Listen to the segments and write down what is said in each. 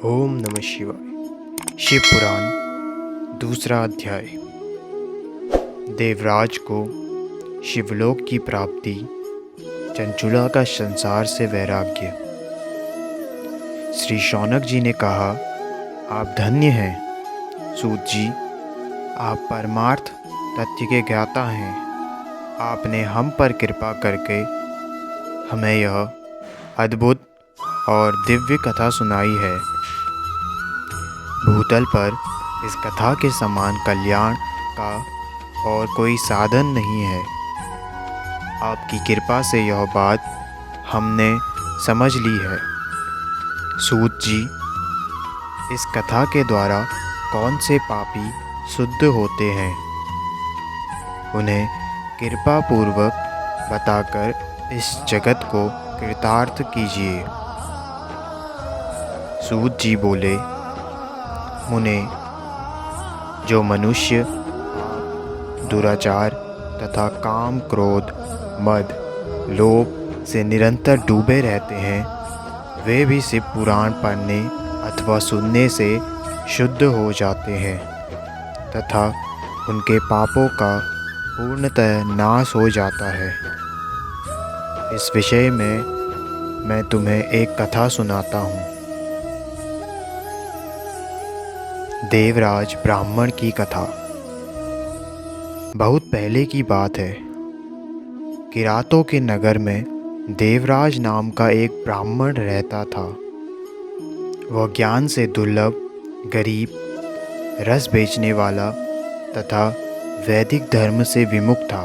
ओम नमः शिवाय। शिव पुराण दूसरा अध्याय। देवराज को शिवलोक की प्राप्ति, चंचुला का संसार से वैराग्य। श्री शौनक जी ने कहा, आप धन्य हैं सूत जी, आप परमार्थ तथ्य के ज्ञाता हैं। आपने हम पर कृपा करके हमें यह अद्भुत और दिव्य कथा सुनाई है। भूतल पर इस कथा के समान कल्याण का और कोई साधन नहीं है। आपकी कृपा से यह बात हमने समझ ली है। सूत जी, इस कथा के द्वारा कौन से पापी शुद्ध होते हैं, उन्हें कृपा पूर्वक बताकर इस जगत को कृतार्थ कीजिए। सूत जी बोले, मुने, जो मनुष्य दुराचार तथा काम, क्रोध, मद, लोभ से निरंतर डूबे रहते हैं, वे भी शिव पुराण पढ़ने अथवा सुनने से शुद्ध हो जाते हैं तथा उनके पापों का पूर्णतः नाश हो जाता है। इस विषय में मैं तुम्हें एक कथा सुनाता हूँ। देवराज ब्राह्मण की कथा। बहुत पहले की बात है। किरातों के नगर में देवराज नाम का एक ब्राह्मण रहता था। वह ज्ञान से दुर्लभ, गरीब, रस बेचने वाला तथा वैदिक धर्म से विमुख था।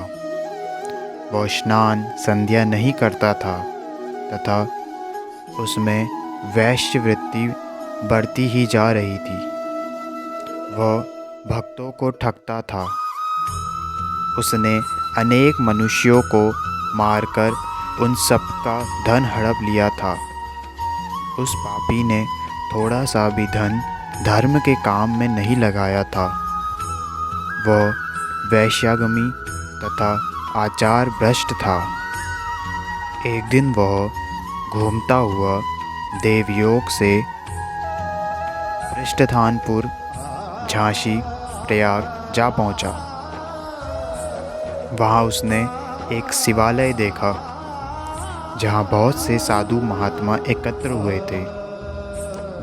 वह स्नान संध्या नहीं करता था तथा उसमें वैश्यवृत्ति बढ़ती ही जा रही थी। वह भक्तों को ठगता था। उसने अनेक मनुष्यों को मारकर उन सबका धन हड़प लिया था। उस पापी ने थोड़ा सा भी धन धर्म के काम में नहीं लगाया था। वह वैश्यागमी तथा आचार भ्रष्ट था। एक दिन वह घूमता हुआ देवयोग से पृष्ठधानपुर, झांसी, प्रयाग जा पहुंचा। वहां उसने एक शिवालय देखा जहां बहुत से साधु महात्मा एकत्र हुए थे।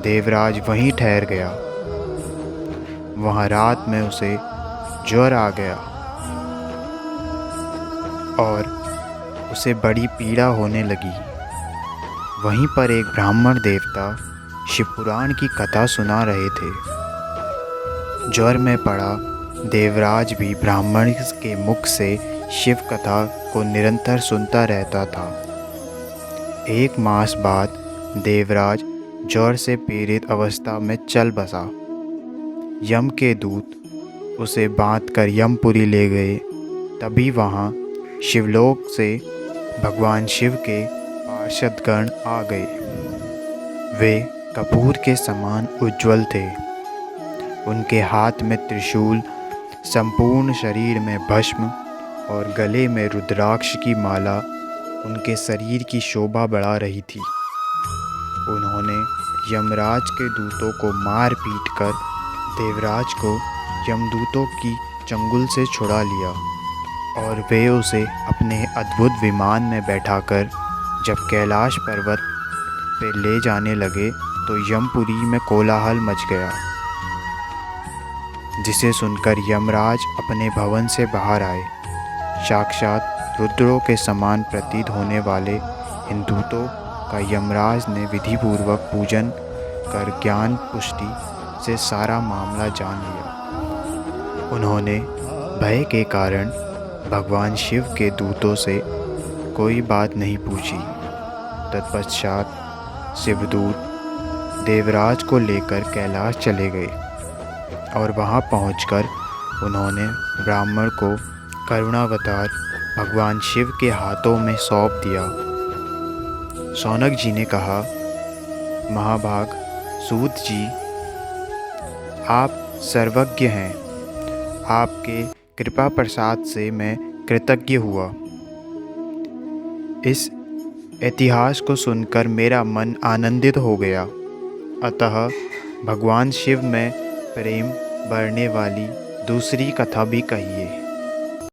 देवराज वहीं ठहर गया। वहां रात में उसे ज्वर आ गया और उसे बड़ी पीड़ा होने लगी। वहीं पर एक ब्राह्मण देवता शिवपुराण की कथा सुना रहे थे। ज्वर में पड़ा देवराज भी ब्राह्मण के मुख से शिव कथा को निरंतर सुनता रहता था। एक मास बाद देवराज ज्वर से पीड़ित अवस्था में चल बसा। यम के दूत उसे बांधकर यमपुरी ले गए। तभी वहाँ शिवलोक से भगवान शिव के पार्षदगण आ गए। वे कपूर के समान उज्ज्वल थे। उनके हाथ में त्रिशूल, संपूर्ण शरीर में भस्म और गले में रुद्राक्ष की माला उनके शरीर की शोभा बढ़ा रही थी। उन्होंने यमराज के दूतों को मार पीट कर देवराज को यमदूतों की चंगुल से छुड़ा लिया और वे उसे अपने अद्भुत विमान में बैठाकर जब कैलाश पर्वत पे ले जाने लगे तो यमपुरी में कोलाहल मच गया, जिसे सुनकर यमराज अपने भवन से बाहर आए। साक्षात रुद्रों के समान प्रतीत होने वाले इन दूतों का यमराज ने विधिपूर्वक पूजन कर ज्ञान पुष्टि से सारा मामला जान लिया। उन्होंने भय के कारण भगवान शिव के दूतों से कोई बात नहीं पूछी। तत्पश्चात शिवदूत देवराज को लेकर कैलाश चले गए और वहां पहुंचकर उन्होंने ब्राह्मण को करुणावतार भगवान शिव के हाथों में सौंप दिया। शौनक जी ने कहा, महाभाग सूत जी, आप सर्वज्ञ हैं। आपके कृपा प्रसाद से मैं कृतज्ञ हुआ। इस इतिहास को सुनकर मेरा मन आनंदित हो गया अतः भगवान शिव में प्रेम बढ़ने वाली दूसरी कथा भी कहिए।